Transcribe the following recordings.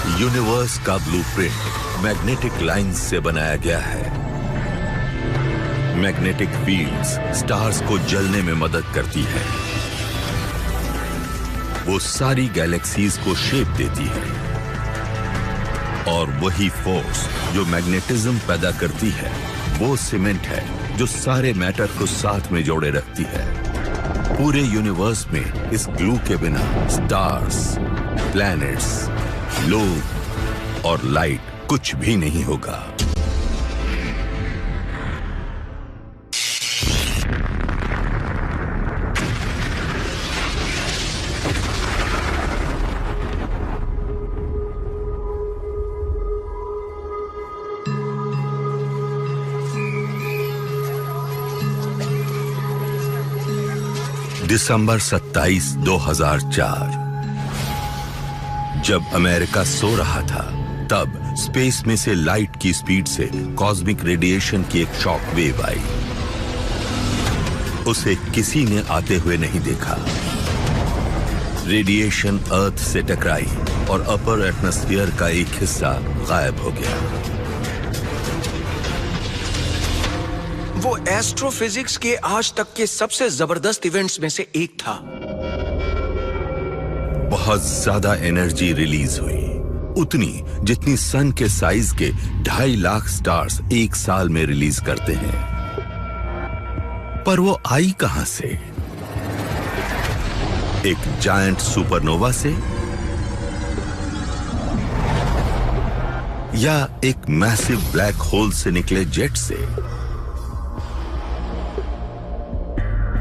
Universe का blueprint magnetic lines से बनाया गया है। मैग्नेटिक फील्ड्स स्टार्स को जलने में मदद करती है। वो सारी गैलेक्सीज को शेप देती है। और वही फोर्स जो मैग्नेटिज्म पैदा करती है, वो सीमेंट है जो सारे मैटर को साथ में जोड़े रखती है। पूरे यूनिवर्स में इस ग्लू के बिना स्टार्स, प्लैनेट्स, लोग और लाइट कुछ भी नहीं होगा। दिसंबर 27, 2004 जब अमेरिका सो रहा था, तब स्पेस में से लाइट की स्पीड से कॉस्मिक रेडिएशन की एक शॉक वेव आई। उसे किसी ने आते हुए नहीं देखा। रेडिएशन अर्थ से टकराई और अपर एटमॉस्फेयर का एक हिस्सा गायब हो गया। वो एस्ट्रोफिजिक्स के आज तक के सबसे जबरदस्त इवेंट्स में से एक था। बहुत ज्यादा एनर्जी रिलीज हुई, उतनी जितनी सन के साइज के 2.5 लाख स्टार्स एक साल में रिलीज करते हैं। पर वो आई कहां से? एक जायंट सुपरनोवा से, या एक मैसिव ब्लैक होल से निकले जेट से?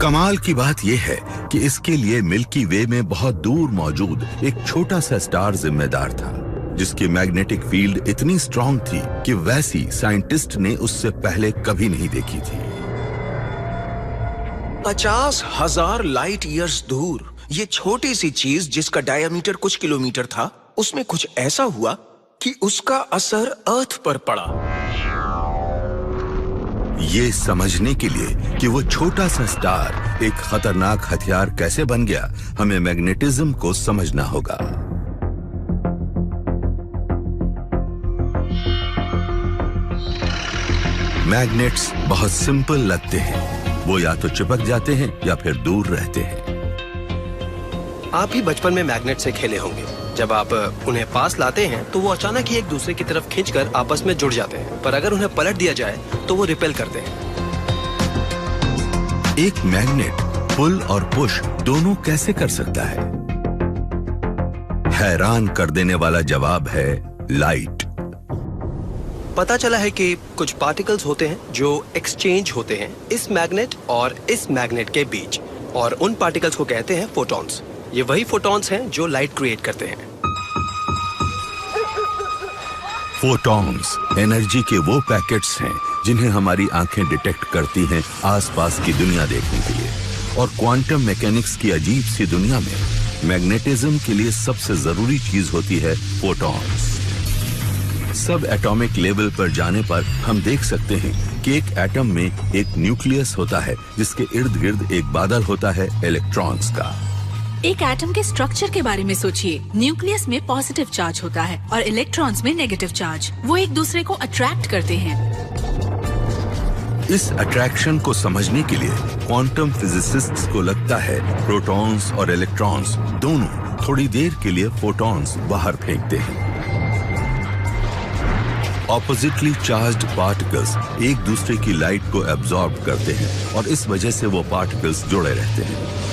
कमाल की बात यह है कि इसके लिए मिल्की वे में बहुत दूर मौजूद एक छोटा सा स्टार जिम्मेदार था, जिसकी मैग्नेटिक फील्ड इतनी स्ट्रांग थी कि वैसी साइंटिस्ट ने उससे पहले कभी नहीं देखी थी। 50,000 लाइट ईयर्स दूर ये छोटी सी चीज जिसका डायमीटर कुछ किलोमीटर था, उसमें कुछ ऐसा हुआ कि उसका असर अर्थ पर पड़ा। ये समझने के लिए कि वो छोटा सा स्टार एक खतरनाक हथियार कैसे बन गया, हमें मैग्नेटिज्म को समझना होगा। मैग्नेट्स बहुत सिंपल लगते हैं। वो या तो चिपक जाते हैं या फिर दूर रहते हैं। आप भी बचपन में मैग्नेट से खेले होंगे। जब आप उन्हें पास लाते हैं तो वो अचानक ही एक दूसरे की तरफ खींचकर आपस में जुड़ जाते हैं, पर अगर उन्हें पलट दिया जाए तो वो रिपेल करते हैं। एक मैग्नेट पुल और पुश दोनों कैसे कर सकता है? हैरान कर देने वाला जवाब है लाइट। पता चला है कि कुछ पार्टिकल्स होते हैं जो एक्सचेंज होते हैं इस मैग्नेट और इस मैग्नेट के बीच, और उन पार्टिकल्स को कहते हैं फोटॉन्स। ये वही फोटॉन्स हैं जो लाइट क्रिएट करते हैं। फोटॉन्स एनर्जी के वो पैकेट्स हैं जिन्हें हमारी आंखें डिटेक्ट करती हैं आसपास की दुनिया देखने के लिए। और क्वांटम मैकेनिक्स की अजीब सी दुनिया में मैग्नेटिज्म के लिए सबसे जरूरी चीज होती है फोटॉन्स। सब एटॉमिक लेवल पर जाने पर हम देख सकते हैं कि एक एटम में एक न्यूक्लियस होता है जिसके इर्द गिर्द एक बादल होता है इलेक्ट्रॉन्स का। एक एटम के स्ट्रक्चर के बारे में सोचिए। न्यूक्लियस में पॉजिटिव चार्ज होता है और इलेक्ट्रॉन्स में नेगेटिव चार्ज। वो एक दूसरे को अट्रैक्ट करते हैं। इस अट्रैक्शन को समझने के लिए क्वांटम फिजिसिस्ट्स को लगता है प्रोटॉन्स और इलेक्ट्रॉन्स दोनों थोड़ी देर के लिए फोटॉन्स बाहर फेंकते हैं। ऑपोजिटली चार्ज्ड पार्टिकल्स एक दूसरे की लाइट को एब्जॉर्ब करते हैं और इस वजह से वो पार्टिकल्स जुड़े रहते हैं।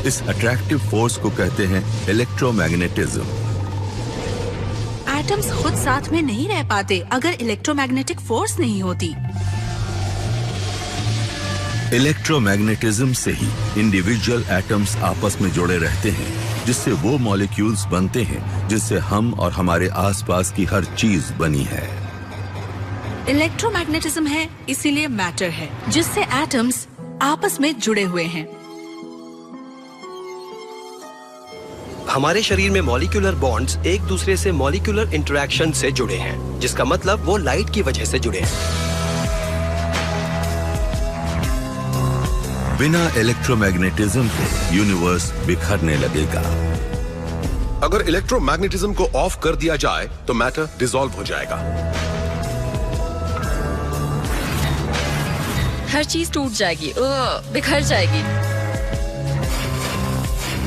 इस अट्रैक्टिव फोर्स को कहते हैं इलेक्ट्रोमैग्नेटिज्म। एटम्स खुद साथ में नहीं रह पाते अगर इलेक्ट्रोमैग्नेटिक फोर्स नहीं होती। इलेक्ट्रोमैग्नेटिज्म से ही इंडिविजुअल एटम्स आपस में जुड़े रहते हैं, जिससे वो मॉलिक्यूल्स बनते हैं जिससे हम और हमारे आसपास की हर चीज बनी है। इलेक्ट्रोमैग्नेटिज्म है, इसीलिए मैटर है, जिससे एटम्स आपस में जुड़े हुए हैं। हमारे शरीर में मॉलिक्यूलर बॉन्ड्स एक दूसरे से मॉलिक्यूलर इंटरैक्शन से जुड़े हैं, जिसका मतलब वो लाइट की वजह से जुड़े हैं। बिना इलेक्ट्रोमैग्नेटिज्म के यूनिवर्स बिखरने लगेगा। अगर इलेक्ट्रोमैग्नेटिज्म को ऑफ कर दिया जाए तो मैटर डिसॉल्व हो जाएगा। हर चीज टूट जाएगी, बिखर जाएगी।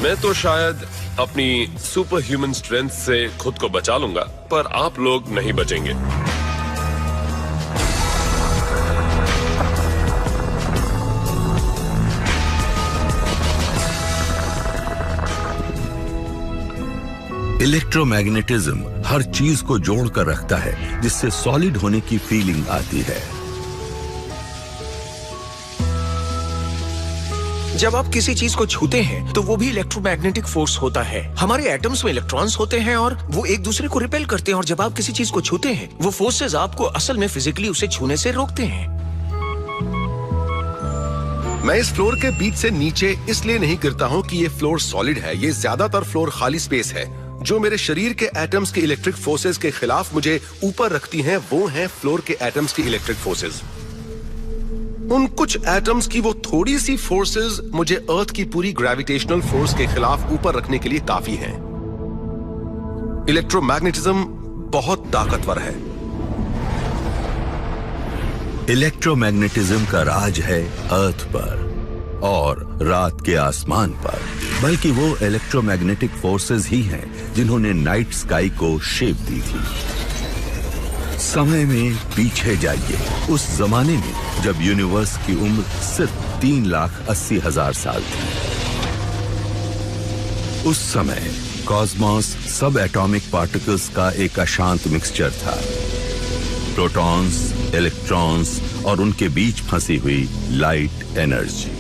मैं तो शायद अपनी सुपर ह्यूमन स्ट्रेंथ से खुद को बचा लूंगा, पर आप लोग नहीं बचेंगे। इलेक्ट्रोमैग्नेटिज्म हर चीज को जोड़कर रखता है, जिससे सॉलिड होने की फीलिंग आती है। जब आप किसी चीज को छूते हैं तो वो भी इलेक्ट्रोमैग्नेटिक फोर्स होता है। हमारे एटम्स में इलेक्ट्रॉन्स होते हैं और वो एक दूसरे को रिपेल करते हैं, और जब आप किसी चीज को छूते हैं वो फोर्सेस आपको असल में फिजिकली उसे छूने से रोकते हैं। मैं इस फ्लोर के बीच से नीचे इसलिए नहीं गिरता हूं कि ये फ्लोर सॉलिड है। ये ज्यादातर फ्लोर खाली स्पेस है। जो मेरे शरीर के एटम्स की इलेक्ट्रिक फोर्सेस के खिलाफ मुझे ऊपर रखती हैं, वो हैं फ्लोर के एटम्स की इलेक्ट्रिक फोर्सेस। उन कुछ एटम्स की वो थोड़ी सी फोर्सेस मुझे अर्थ की पूरी ग्रेविटेशनल फोर्स के खिलाफ ऊपर रखने के लिए काफी हैं। इलेक्ट्रोमैग्नेटिज्म बहुत ताकतवर है। इलेक्ट्रोमैग्नेटिज्म का राज है अर्थ पर और रात के आसमान पर, बल्कि वो इलेक्ट्रोमैग्नेटिक फोर्सेस ही हैं जिन्होंने नाइट स्काई को शेप दी थी। समय में पीछे जाइए, उस जमाने में जब यूनिवर्स की उम्र सिर्फ 3,80,000 साल थी। उस समय कॉस्मोस सब एटॉमिक पार्टिकल्स का एक अशांत मिक्सचर था। प्रोटॉन्स, इलेक्ट्रॉन्स और उनके बीच फंसी हुई लाइट एनर्जी।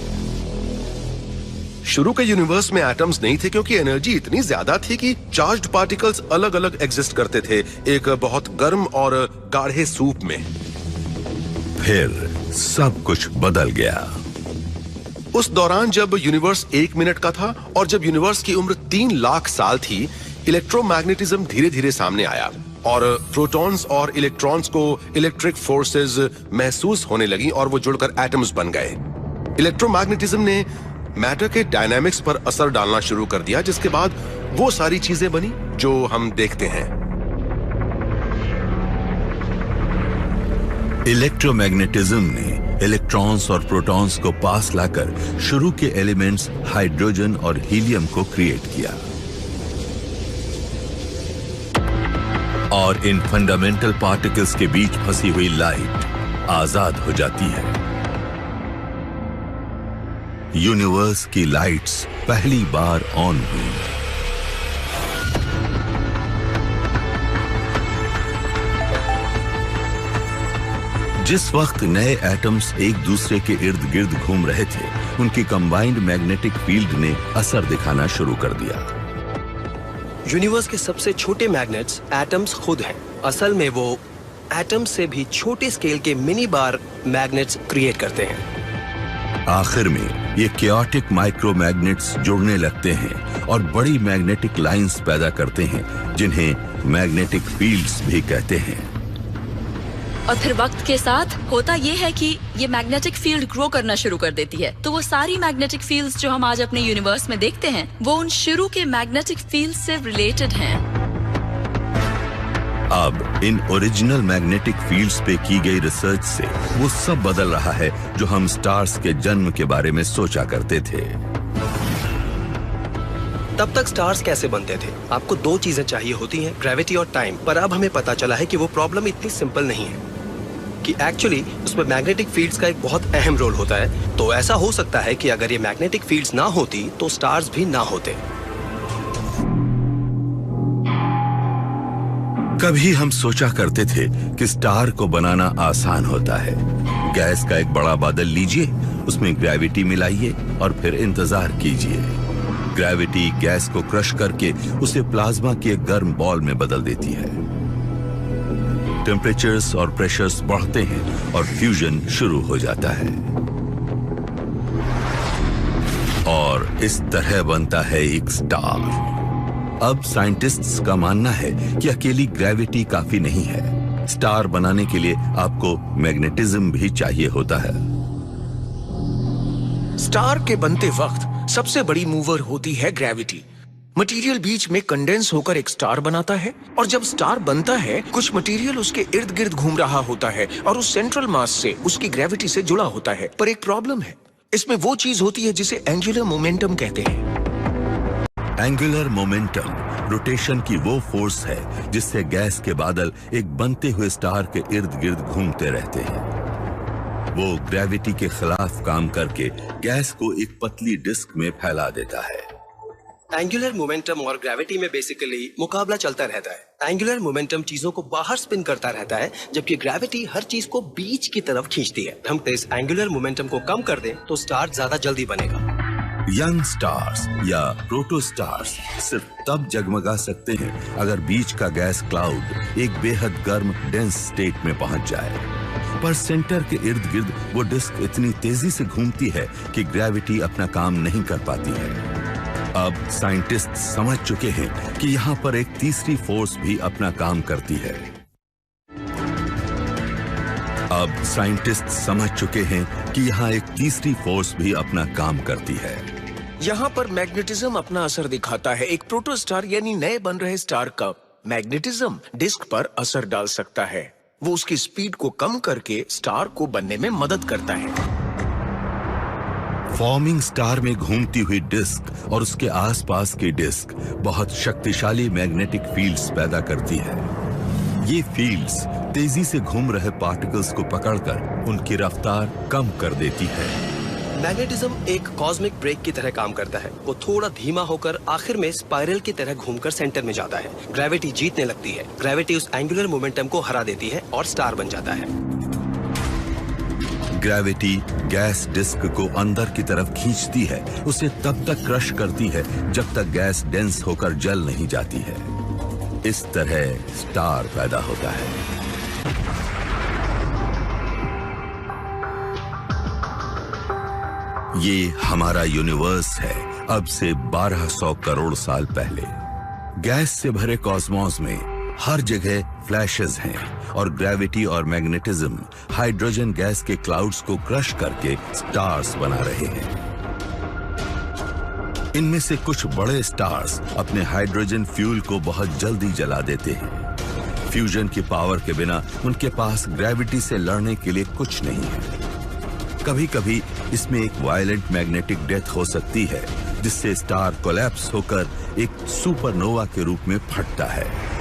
शुरू के यूनिवर्स में एटम्स नहीं थे, क्योंकि एनर्जी इतनी ज्यादा थी कि चार्ज्ड पार्टिकल्स अलग अलग एग्जिस्ट करते थे, एक बहुत गर्म और गाढ़े सूप में। फिर सब कुछ बदल गया। उस दौरान जब यूनिवर्स 1 मिनट का था और जब यूनिवर्स की उम्र 3 लाख साल थी, इलेक्ट्रोमैग्नेटिज्म धीरे धीरे सामने आया और प्रोटॉन्स और इलेक्ट्रॉन्स को इलेक्ट्रिक फोर्सेस महसूस होने लगी और वो जुड़कर एटम्स बन गए। इलेक्ट्रोमैग्नेटिज्म ने मैटर के डायनामिक्स पर असर डालना शुरू कर दिया, जिसके बाद वो सारी चीजें बनी जो हम देखते हैं। इलेक्ट्रोमैग्नेटिज्म ने इलेक्ट्रॉन्स और प्रोटॉन्स को पास लाकर शुरू के एलिमेंट्स हाइड्रोजन और हीलियम को क्रिएट किया और इन फंडामेंटल पार्टिकल्स के बीच फंसी हुई लाइट आजाद हो जाती है। यूनिवर्स की लाइट्स पहली बार ऑन हुई। जिस वक्त नए एटम्स एक दूसरे के इर्द गिर्द घूम रहे थे, उनकी कंबाइंड मैग्नेटिक फील्ड ने असर दिखाना शुरू कर दिया। यूनिवर्स के सबसे छोटे मैग्नेट्स एटम्स खुद हैं। असल में वो एटम्स से भी छोटे स्केल के मिनी बार मैग्नेट्स क्रिएट करते हैं। आखिर में ये chaotic माइक्रोमैग्नेट्स जुड़ने लगते हैं और बड़ी मैग्नेटिक लाइंस पैदा करते हैं, जिन्हें मैग्नेटिक फील्ड्स भी कहते हैं। और फिर वक्त के साथ होता ये है कि ये मैग्नेटिक फील्ड ग्रो करना शुरू कर देती है। तो वो सारी मैग्नेटिक फील्ड्स जो हम आज अपने यूनिवर्स में देखते हैं, वो उन शुरू के मैग्नेटिक फील्ड से रिलेटेड हैं। अब इन ओरिजिनल मैग्नेटिक फील्ड्स पे की गई रिसर्च से वो सब बदल रहा है जो हम स्टार्स के जन्म के बारे में सोचा करते थे। तब तक स्टार्स कैसे बनते थे? आपको 2 चीजें चाहिए होती हैं, ग्रेविटी और टाइम। पर अब हमें पता चला है कि वो प्रॉब्लम इतनी सिंपल नहीं है, कि एक्चुअली उसमें मैग्नेटिक फील्ड्स का एक बहुत अहम रोल होता है। तो ऐसा हो सकता है कि अगर ये मैग्नेटिक फील्ड्स ना होती तो स्टार्स भी ना होते। कभी हम सोचा करते थे कि स्टार को बनाना आसान होता है। गैस का एक बड़ा बादल लीजिए, उसमें ग्रेविटी मिलाइए और फिर इंतजार कीजिए। ग्रेविटी गैस को क्रश करके उसे प्लाज्मा के एक गर्म बॉल में बदल देती है। टेम्परेचर्स और प्रेशर्स बढ़ते हैं और फ्यूजन शुरू हो जाता है और इस तरह बनता है एक स्टार। अब साइंटिस्ट्स का मानना है कि अकेली ग्रेविटी काफी नहीं है। स्टार बनाने के लिए आपको मैग्नेटिज्म भी चाहिए होता है। स्टार के बनते वक्त सबसे बड़ी मूवर होती है ग्रेविटी। मटेरियल बीच में कंडेंस होकर एक स्टार बनाता है और जब स्टार बनता है कुछ मटेरियल उसके इर्द गिर्द घूम रहा होता है और उस सेंट्रल मास से उसकी ग्रेविटी से जुड़ा होता है। पर एक प्रॉब्लम है, इसमें वो चीज होती है जिसे एंगुलर मोमेंटम कहते हैं। एंगुलर मोमेंटम रोटेशन की वो फोर्स है जिससे गैस के बादल एक बनते हुए स्टार के इर्द गिर्द घूमते रहते हैं। वो ग्रेविटी के खिलाफ काम करके गैस को एक पतली डिस्क में फैला देता है। एंगुलर मोमेंटम और ग्रेविटी में बेसिकली मुकाबला चलता रहता है। एंगुलर मोमेंटम चीजों को बाहर स्पिन करता रहता है, जबकि ग्रेविटी हर चीज को बीच की तरफ खींचती है। हम इस एंगुलर मोमेंटम को कम कर दें तो स्टार ज्यादा जल्दी बनेगा। यंग स्टार्स या प्रोटोस्टार्स सिर्फ तब जगमगा सकते हैं अगर बीच का गैस क्लाउड एक बेहद गर्म डेंस स्टेट में पहुंच जाए। पर सेंटर के इर्द गिर्द वो डिस्क इतनी तेजी से घूमती है कि ग्रेविटी अपना काम नहीं कर पाती है। अब साइंटिस्ट समझ चुके हैं कि यहाँ पर एक तीसरी फोर्स भी अपना काम करती है। अब साइंटिस्ट समझ चुके हैं कि यहाँ एक तीसरी फोर्स भी अपना काम करती है। यहाँ पर मैग्नेटिज्म अपना असर दिखाता है। एक प्रोटोस्टार यानी नए बन रहे स्टार का मैग्नेटिज्म डिस्क पर असर डाल सकता है। वो उसकी स्पीड को कम करके स्टार को बनने में मदद करता है। फॉर्मिंग स्टार में घूमती हुई डिस्क और उसके आसपास की डिस्क बहुत शक्तिशाली मैग्नेटिक फील्ड्स पैदा करती है। ये फील्ड्स तेजी से घूम रहे पार्टिकल्स को पकड़कर उनकी रफ्तार कम कर देती है। मैग्नेटिज्म एक कॉस्मिक ब्रेक की तरह काम करता है। वो थोड़ा धीमा होकर आखिर में स्पाइरल की तरह घूमकर सेंटर में जाता है। ग्रेविटी जीतने लगती है। ग्रेविटी उस एंगुलर मोमेंटम को हरा देती है और स्टार बन जाता है। ग्रेविटी गैस डिस्क को अंदर की तरफ खींचती है, उसे तब तक क्रश करती है जब तक गैस डेंस होकर जल नहीं जाती है। इस तरह स्टार पैदा होता है। ये हमारा यूनिवर्स है अब से 1200 करोड़ साल पहले। गैस से भरे कॉस्मोस में हर जगह फ्लैशेस हैं और ग्रेविटी और मैग्नेटिज्म हाइड्रोजन गैस के क्लाउड्स को क्रश करके स्टार्स बना रहे हैं। इनमें से कुछ बड़े स्टार्स अपने हाइड्रोजन फ्यूल को बहुत जल्दी जला देते हैं। फ्यूजन की पावर के बिना उनके पास ग्रेविटी से लड़ने के लिए कुछ नहीं है। कभी कभी इसमें एक वायलेंट मैग्नेटिक डेथ हो सकती है, जिससे स्टार कोलैप्स होकर एक सुपरनोवा के रूप में फटता है।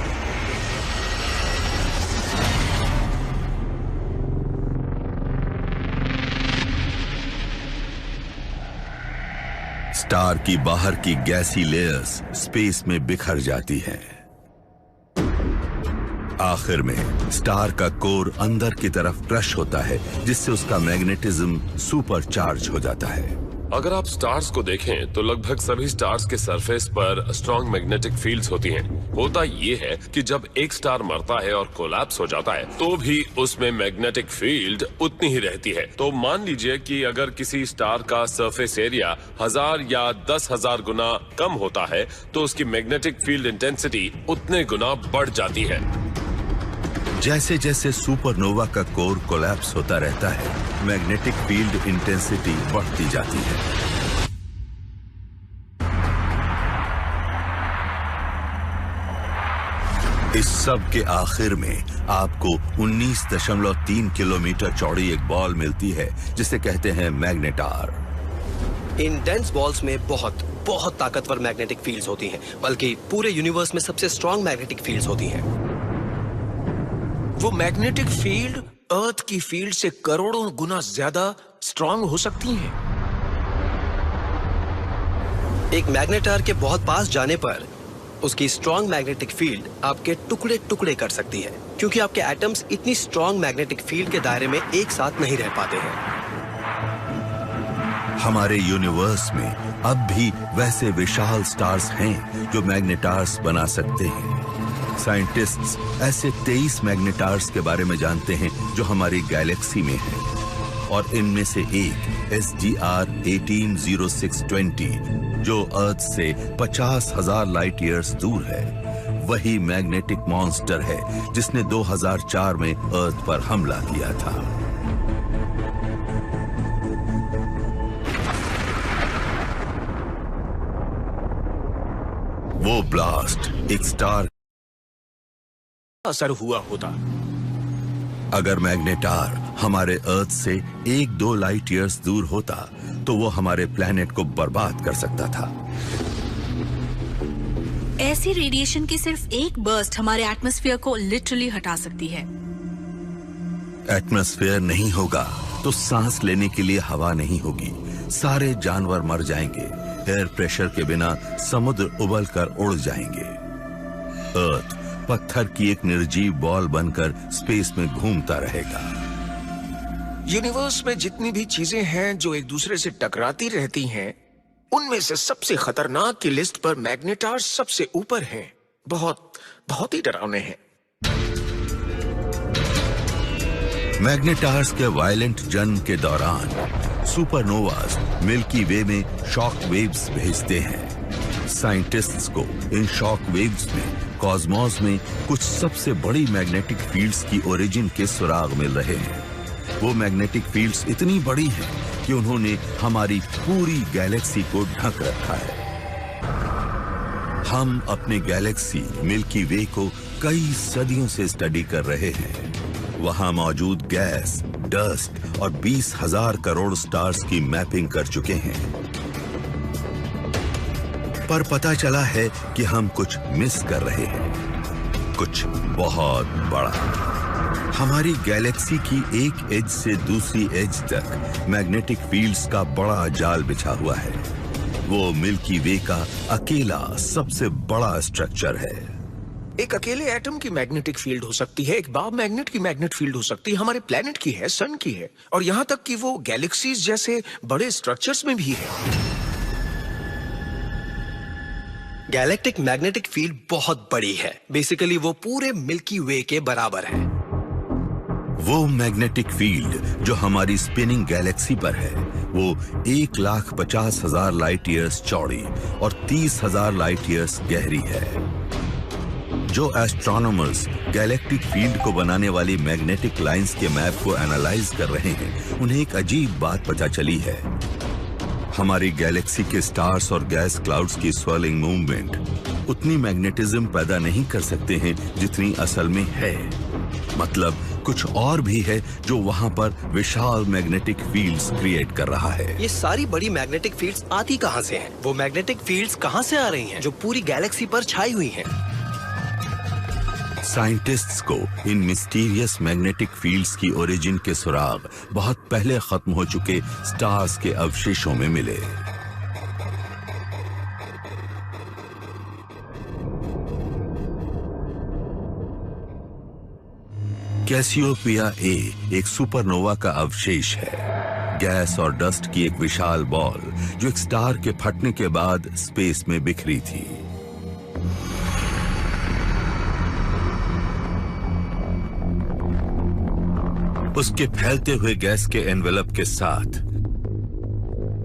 स्टार की बाहर की गैसी लेयर्स स्पेस में बिखर जाती हैं। आखिर में स्टार का कोर अंदर की तरफ क्रश होता है, जिससे उसका मैग्नेटिज्म सुपर चार्ज हो जाता है। अगर आप स्टार्स को देखें तो लगभग सभी स्टार्स के सरफेस पर स्ट्रॉन्ग मैग्नेटिक फील्ड्स होती हैं। होता ये है कि जब एक स्टार मरता है और कोलैप्स हो जाता है तो भी उसमें मैग्नेटिक फील्ड उतनी ही रहती है। तो मान लीजिए कि अगर किसी स्टार का सरफेस एरिया 1000 या 10,000 गुना कम होता है तो उसकी मैग्नेटिक फील्ड इंटेंसिटी उतने गुना बढ़ जाती है। जैसे जैसे सुपरनोवा का कोर कोलैप्स होता रहता है, मैग्नेटिक फील्ड इंटेंसिटी बढ़ती जाती है। इस सब के आखिर में आपको 19.3 किलोमीटर चौड़ी एक बॉल मिलती है, जिसे कहते हैं मैग्नेटार। इन डेंस बॉल्स में बहुत बहुत ताकतवर मैग्नेटिक फील्ड्स होती हैं, बल्कि पूरे यूनिवर्स में सबसे स्ट्रॉन्ग मैग्नेटिक फील्ड्स होती हैं। वो मैग्नेटिक फील्ड अर्थ की फील्ड से करोड़ों गुना ज्यादा स्ट्रांग हो सकती हैं। एक मैग्नेटार के बहुत पास जाने पर उसकी स्ट्रॉन्ग मैग्नेटिक फील्ड आपके टुकड़े टुकड़े कर सकती है, क्योंकि आपके एटम्स इतनी स्ट्रॉन्ग मैग्नेटिक फील्ड के दायरे में एक साथ नहीं रह पाते हैं। हमारे यूनिवर्स में अब भी वैसे विशाल स्टार्स हैं जो मैग्नेटार्स बना सकते हैं। साइंटिस्ट्स ऐसे 23 मैग्नेटार्स के बारे में जानते हैं जो हमारी गैलेक्सी में हैं, और इनमें से एक SGR 180620 जो अर्थ से 50,000 लाइट ईयर्स दूर है, वही मैग्नेटिक मॉन्स्टर है जिसने 2004 में अर्थ पर हमला किया था। वो ब्लास्ट एक स्टार असर हुआ होता। अगर मैग्नेटार हमारे अर्थ से 1-2 लाइट ईयर्स दूर होता तो वो हमारे प्लेनेट को बर्बाद कर सकता था। ऐसी रेडिएशन की सिर्फ एक बर्स्ट हमारे एटमॉस्फेयर को लिटरली हटा सकती है। एटमॉस्फेयर नहीं होगा तो सांस लेने के लिए हवा नहीं होगी, सारे जानवर मर जाएंगे, एयर प्रेशर के बिना समुद्र उबल कर उड़ जाएंगे। अर्थ पत्थर की एक निर्जीव बॉल बनकर स्पेस में घूमता रहेगा। यूनिवर्स में जितनी भी चीजें हैं जो एक दूसरे से टकराती रहती हैं, उनमें से सबसे खतरनाक की लिस्ट पर मैग्नेटार्स सबसे ऊपर हैं। बहुत बहुत ही डरावने हैं। मैग्नेटार्स के वायलेंट जन्म के दौरान सुपरनोवास मिल्की वे में शॉक वेव्स भेजते हैं। साइंटिस्ट्स को इन शॉक वेव्स में कॉस्मोस में कुछ सबसे बड़ी मैग्नेटिक फील्ड्स की ओरिजिन के सुराग मिल रहे हैं। वो मैग्नेटिक फील्ड्स इतनी बड़ी हैं कि उन्होंने हमारी पूरी गैलेक्सी को ढक रखा है। हम अपने गैलेक्सी मिल्की वे को कई सदियों से स्टडी कर रहे हैं। वहां मौजूद गैस, डस्ट और 20,000 करोड़ स्टार्स की मैपिंग कर चुके हैं। पर पता चला है कि हम कुछ मिस कर रहे हैं, कुछ बहुत बड़ा। हमारी गैलेक्सी की एक एज से दूसरी एज तक मैग्नेटिक फील्ड्स का बड़ा जाल बिछा हुआ है। वो मिल्की वे का अकेला सबसे बड़ा स्ट्रक्चर है। एक अकेले एटम की मैग्नेटिक फील्ड हो सकती है, एक बाब मैग्नेट की मैग्नेट फील्ड हो सकती है, हमारे प्लेनेट की है, सन की है, और यहां तक कि वो गैलेक्सीज जैसे बड़े स्ट्रक्चर्स में भी है। गैलेक्टिक मैग्नेटिक फील्ड बहुत बड़ी है। बेसिकली वो पूरे मिल्की वे के बराबर है। वो मैग्नेटिक फील्ड जो हमारी स्पिनिंग गैलेक्सी पर है, वो 1,50,000 लाइट ईयर्स चौड़ी और 30,000 लाइट ईयर्स गहरी है। जो एस्ट्रोनॉमर्स गैलेक्टिक फील्ड को बनाने वाली मैग्नेटिक लाइंस के मैप को एनालाइज कर रहे हैं, उन्हें एक अजीब बात पता चली है। हमारी गैलेक्सी के स्टार्स और गैस क्लाउड्स की स्वेलिंग मूवमेंट उतनी मैग्नेटिज्म पैदा नहीं कर सकते हैं जितनी असल में है। मतलब कुछ और भी है जो वहां पर विशाल मैग्नेटिक फील्ड्स क्रिएट कर रहा है। ये सारी बड़ी मैग्नेटिक फील्ड्स आती कहां से हैं? वो मैग्नेटिक फील्ड्स कहां से आ रही हैं जो पूरी गैलेक्सी पर छाई हुई हैं? साइंटिस्ट्स को इन मिस्टीरियस मैग्नेटिक फील्ड्स की ओरिजिन के सुराग बहुत पहले खत्म हो चुके स्टार्स के अवशेषों में मिले। कैसियोपिया ए एक सुपरनोवा का अवशेष है। गैस और डस्ट की एक विशाल बॉल जो एक स्टार के फटने के बाद स्पेस में बिखरी थी। उसके फैलते हुए गैस के एनवेलप के साथ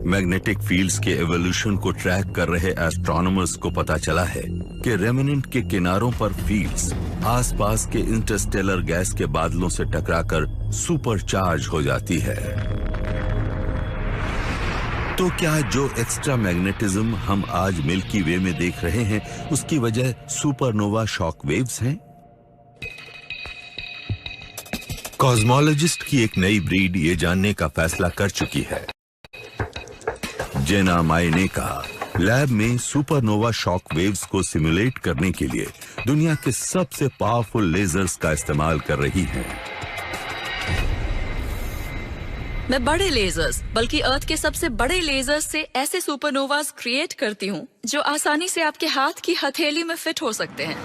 मैग्नेटिक फील्ड्स के एवोल्यूशन को ट्रैक कर रहे एस्ट्रोनॉमर्स को पता चला है कि रेमिनेंट के किनारों पर फील्ड्स आसपास के इंटरस्टेलर गैस के बादलों से टकराकर सुपरचार्ज हो जाती है। तो क्या जो एक्स्ट्रा मैग्नेटिज्म हम आज मिल्की वे में देख रहे हैं उसकी वजह सुपरनोवा शॉक वेव्स हैं? कॉस्मोलॉजिस्ट की एक नई ब्रीड ये जानने का फैसला कर चुकी है। जेना मायनेका लैब में सुपरनोवा शॉक वेव्स को सिमुलेट करने के लिए दुनिया के सबसे पावरफुल लेजर्स का इस्तेमाल कर रही है। मैं बड़े लेजर्स, बल्कि अर्थ के सबसे बड़े लेजर्स से ऐसे सुपरनोवास क्रिएट करती हूँ जो आसानी से आपके हाथ की हथेली में फिट हो सकते हैं।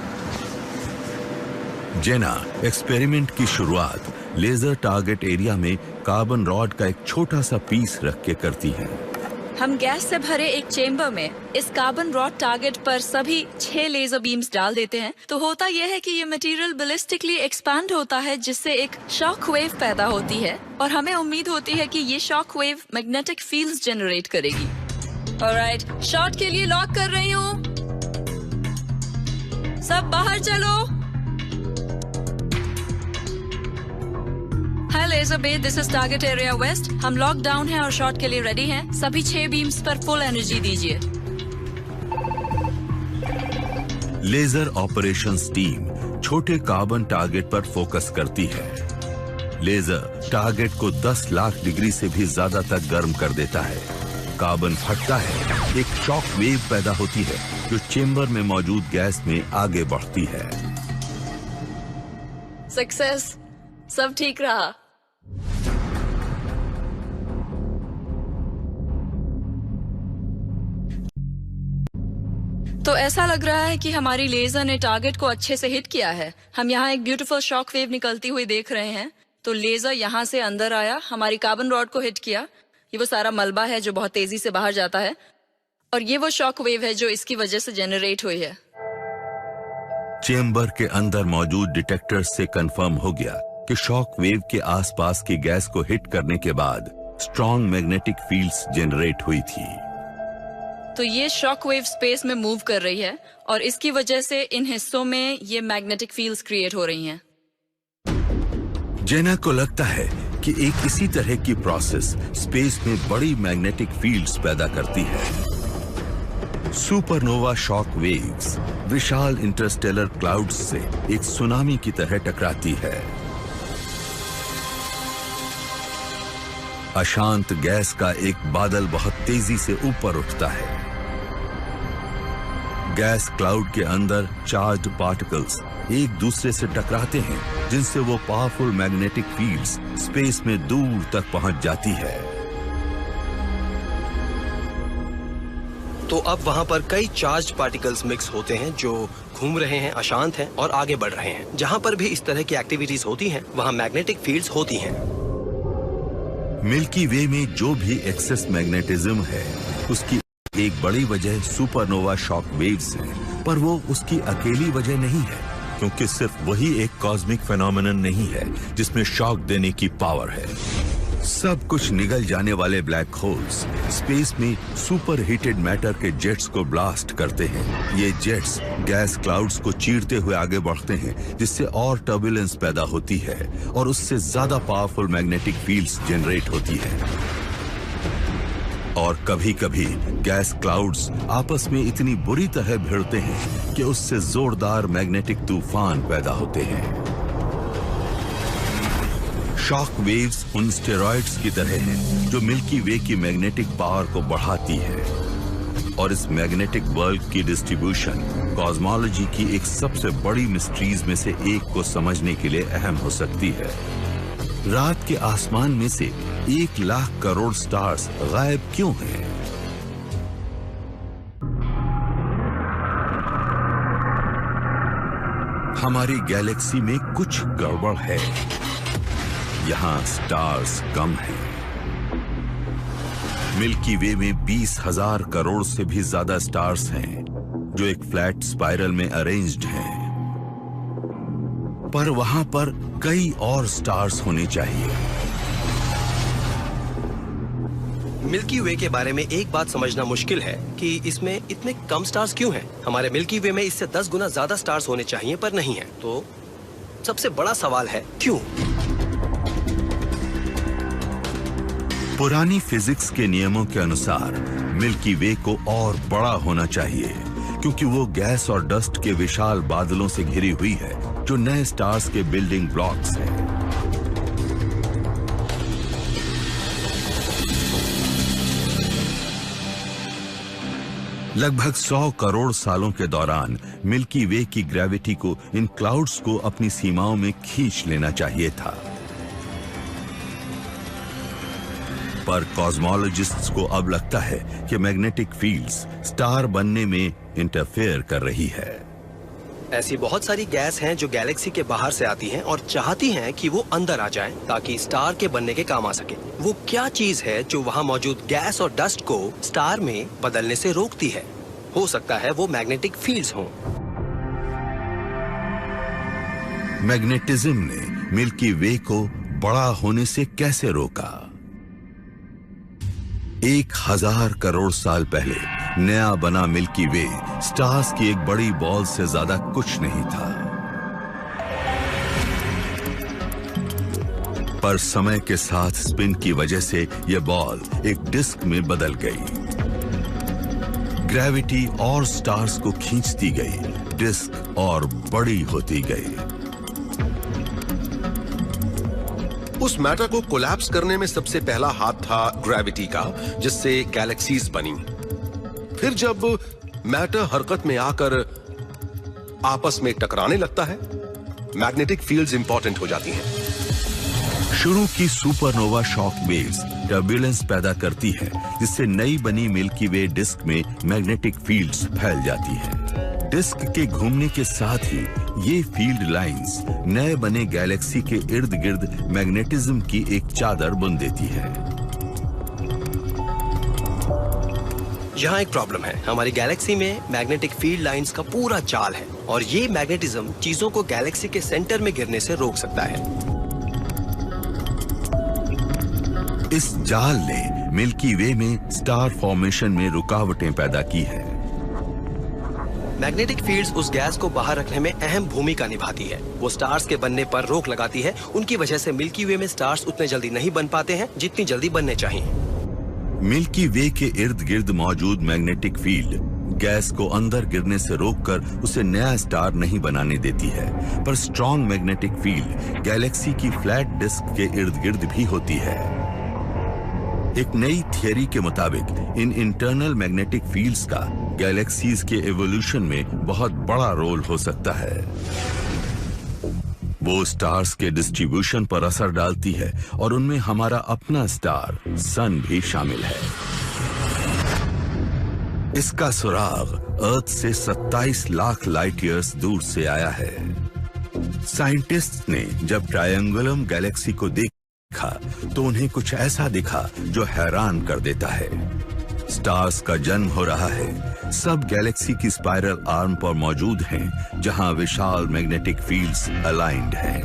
जेना एक्सपेरिमेंट की शुरुआत लेजर टारगेट एरिया में कार्बन रॉड का एक छोटा सा पीस रख के करती है। हम गैस से भरे एक चेम्बर में इस कार्बन रॉड टारगेट पर सभी 6 लेजर बीम्स डाल देते हैं। तो होता यह है कि ये मटेरियल बैलिस्टिकली एक्सपैंड होता है, जिससे एक शॉक वेव पैदा होती है और हमें उम्मीद होती है कि ये shock wave magnetic fields generate करेगी। ऑलराइट, शॉट के लिए लॉक कर रही हूँ। सब बाहर चलो। Hi laser bay, this is target area west. हम लॉक डाउन हैं और शॉट के लिए रेडी हैं। सभी 6 बीम्स पर फुल एनर्जी दीजिए। लेजर ऑपरेशंस टीम छोटे कार्बन टारगेट पर फोकस करती है। लेजर टारगेट को 10 लाख डिग्री से भी ज्यादा तक गर्म कर देता है। कार्बन फटता है, एक शॉक वेव पैदा होती है जो चेंबर में मौजूद गैस में आगे बढ़ती है। सक्सेस, सब ठीक रहा। तो ऐसा लग रहा है कि हमारी लेजर ने टारगेट को अच्छे से हिट किया है। हम यहाँ एक ब्यूटीफुल शॉक वेव निकलती हुई देख रहे हैं। तो लेजर यहाँ से अंदर आया, हमारी कार्बन रॉड को हिट किया। ये वो सारा मलबा है जो बहुत तेजी से बाहर जाता है, और ये वो शॉक वेव है जो इसकी वजह से जनरेट हुई है। चेंबर के अंदर मौजूद डिटेक्टर से कंफर्म हो गया कि शॉक वेव के आसपास की गैस को हिट करने के बाद स्ट्रॉन्ग मैग्नेटिक फील्ड्स जनरेट हुई थी। तो ये शॉक वेव स्पेस में मूव कर रही है और इसकी वजह से इन हिस्सों में ये मैग्नेटिक फील्ड्स क्रिएट हो रही हैं। जेना को लगता है कि एक इसी तरह की प्रोसेस स्पेस में बड़ी मैग्नेटिक फील्ड्स पैदा करती है। सुपरनोवा शॉक वेव्स विशाल इंटरस्टेलर क्लाउड्स से एक सुनामी की तरह टकराती है। अशांत गैस का एक बादल बहुत तेजी से ऊपर उठता है। गैस क्लाउड के अंदर चार्ज्ड पार्टिकल्स एक दूसरे से टकराते हैं, जिनसे वो पावरफुल मैग्नेटिक फील्ड्स स्पेस में दूर तक पहुंच जाती है। तो अब वहां पर कई चार्ज पार्टिकल्स मिक्स होते हैं जो घूम रहे हैं, अशांत हैं और आगे बढ़ रहे हैं। जहां पर भी इस तरह की एक्टिविटीज होती हैं, वहां मैग्नेटिक फील्ड्स होती हैं। मिल्की वे में जो भी एक्सेस मैग्नेटिज्म है, उसकी एक बड़ी वजह सुपरनोवा शॉक वेव्स है, पर वो उसकी अकेली वजह नहीं है, क्योंकि सिर्फ वही एक कॉस्मिक फेनोमेनन नहीं है जिसमें शॉक देने की पावर है। सब कुछ निगल जाने वाले ब्लैक होल्स स्पेस में सुपर हीटेड मैटर के जेट्स को ब्लास्ट करते हैं। ये जेट्स गैस क्लाउड्स को चीरते हुए आगे बढ़ते हैं, जिससे और टर्बुलेंस पैदा होती है और उससे ज्यादा पावरफुल मैग्नेटिक फील्ड्स जनरेट होती है। और कभी कभी गैस क्लाउड्स आपस में इतनी बुरी तरह भिड़ते हैं कि उससे जोरदार मैग्नेटिक तूफान पैदा होते हैं। शॉक वेव्स उन स्टेरॉइड्स की तरह हैं जो मिल्की वे की मैग्नेटिक पावर को बढ़ाती है, और इस मैग्नेटिक वर्ल्ड की डिस्ट्रीब्यूशन कॉस्मोलॉजी की एक सबसे बड़ी मिस्ट्रीज में से एक को समझने के लिए अहम हो सकती है। रात के आसमान में से 1 लाख करोड़ स्टार्स गायब क्यों हैं? हमारी गैलेक्सी में कुछ गड़बड़ है। यहाँ स्टार्स कम हैं। मिल्की वे में 20,000 करोड़ से भी ज्यादा स्टार्स हैं, जो एक फ्लैट स्पाइरल में अरेंज्ड हैं। पर वहां पर कई और स्टार्स होने चाहिए। मिल्की वे के बारे में एक बात समझना मुश्किल है कि इसमें इतने कम स्टार्स क्यों हैं। हमारे मिल्की वे में इससे 10 गुना ज्यादा स्टार्स होने चाहिए, पर नहीं है। तो सबसे बड़ा सवाल है क्यों? पुरानी फिजिक्स के नियमों के अनुसार मिल्की वे को और बड़ा होना चाहिए, क्योंकि वो गैस और डस्ट के विशाल बादलों से घिरी हुई है, जो नए स्टार्स के बिल्डिंग ब्लॉक्स हैं। लगभग 100 करोड़ सालों के दौरान मिल्की वे की ग्रेविटी को इन क्लाउड्स को अपनी सीमाओं में खींच लेना चाहिए था, पर कॉस्मोलॉजिस्ट्स को अब लगता है कि मैग्नेटिक फील्ड्स स्टार बनने में इंटरफेयर कर रही है। ऐसी बहुत सारी गैस हैं जो गैलेक्सी के बाहर से आती हैं और चाहती हैं कि वो अंदर आ जाएं ताकि स्टार के बनने के काम आ सके। वो क्या चीज है जो वहाँ मौजूद गैस और डस्ट को स्टार में बदलने से रोकती है? हो सकता है वो मैग्नेटिक फील्ड्स हों। मैग्नेटिज्म ने मिल्की वे को बड़ा होने से कैसे रोका? 1000 करोड़ साल पहले नया बना मिल्की वे स्टार्स की एक बड़ी बॉल से ज्यादा कुछ नहीं था, पर समय के साथ स्पिन की वजह से यह बॉल एक डिस्क में बदल गई। ग्रेविटी और स्टार्स को खींचती गई। डिस्क और बड़ी होती गई। उस मैटर को कोलैप्स करने में सबसे पहला हाथ था ग्रेविटी का, जिससे गैलेक्सीज बनी। फिर जब मैटर हरकत में आकर आपस में टकराने लगता है, मैग्नेटिक फील्ड्स इंपॉर्टेंट हो जाती हैं। शुरू की सुपरनोवा शॉक वेव्स टर्बुलेंस पैदा करती है, जिससे नई बनी मिल्की वे डिस्क में मैग्नेटिक फील्ड्स फैल जाती है। डिस्क के घूमने के साथ ही ये फील्ड लाइंस नए बने गैलेक्सी के इर्द गिर्द मैग्नेटिज्म की एक चादर बुन देती है। यहाँ एक प्रॉब्लम है। हमारी गैलेक्सी में मैग्नेटिक फील्ड लाइंस का पूरा जाल है और ये मैग्नेटिज्म चीजों को गैलेक्सी के सेंटर में गिरने से रोक सकता है। इस जाल ने मिल्की वे में स्टार फॉर्मेशन में रुकावटें पैदा की है। मैग्नेटिक फील्ड्स उस गैस को बाहर रखने में अहम भूमिका निभाती है। वो स्टार्स के बनने पर रोक लगाती है। उनकी वजह से मिल्की वे में स्टार्स उतने जल्दी नहीं बन पाते हैं जितनी जल्दी बनने चाहिए। मिल्की वे के इर्द गिर्द मौजूद मैग्नेटिक फील्ड गैस को अंदर गिरने से रोककर उसे नया स्टार नहीं बनाने देती है, पर स्ट्रॉन्ग मैग्नेटिक फील्ड गैलेक्सी की फ्लैट डिस्क के इर्द गिर्द भी होती है। एक नई थियरी के मुताबिक इन इंटरनल मैग्नेटिक फील्ड्स का गैलेक्सीज के एवोल्यूशन में बहुत बड़ा रोल हो सकता है। वो स्टार्स के डिस्ट्रीब्यूशन पर असर डालती है और उनमें हमारा अपना स्टार सन भी शामिल है। इसका सुराग अर्थ से 27 लाख लाइट ईयर्स दूर से आया है। साइंटिस्ट्स ने जब ट्रायंगुलम गैलेक्सी को देखा तो उन्हें कुछ ऐसा दिखा जो हैरान कर देता है। स्टार्स का जन्म हो रहा है, सब गैलेक्सी की स्पाइरल आर्म पर मौजूद हैं, जहां विशाल मैग्नेटिक फील्ड्स अलाइंड हैं।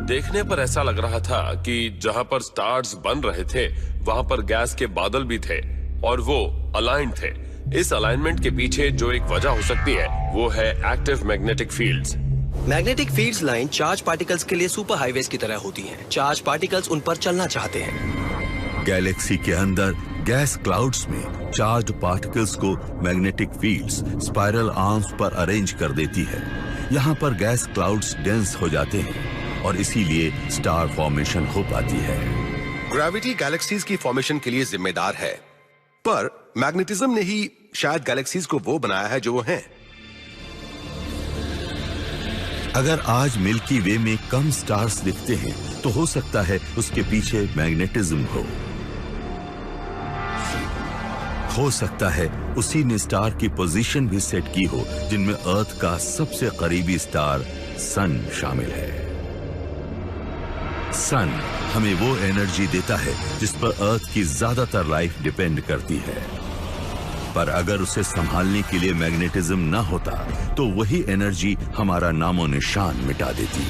देखने पर ऐसा लग रहा था कि जहां पर स्टार्स बन रहे थे वहां पर गैस के बादल भी थे और वो अलाइंड थे। इस अलाइनमेंट के पीछे जो एक वजह हो सकती है वो है active magnetic fields. Magnetic fields line charge particles के लिए सुपर हाईवेज की तरह होती हैं। चार्ज पार्टिकल्स उन पर चलना चाहते हैं। गैलेक्सी के अंदर गैस क्लाउड्स में चार्ज पार्टिकल्स को मैग्नेटिक फील्ड्स स्पाइरल आर्म्स पर अरेंज कर देती है। यहाँ पर गैस क्लाउड्स डेंस हो जाते हैं और इसीलिए स्टार फॉर्मेशन हो पाती है। ग्रेविटी गैलेक्सीज की फॉर्मेशन के लिए जिम्मेदार है, पर मैग्नेटिज्म ने ही शायद गैलेक्सीज को वो बनाया है जो वो हैं। अगर आज मिल्की वे में कम स्टार्स दिखते हैं तो हो सकता है उसके पीछे मैग्नेटिज्म हो सकता है उसी ने स्टार की पोजीशन भी सेट की हो जिनमें अर्थ का सबसे करीबी स्टार सन शामिल है। सन हमें वो एनर्जी देता है जिस पर अर्थ की ज्यादातर लाइफ डिपेंड करती है, पर अगर उसे संभालने के लिए मैग्नेटिज्म न होता तो वही एनर्जी हमारा नामो निशान मिटा देती।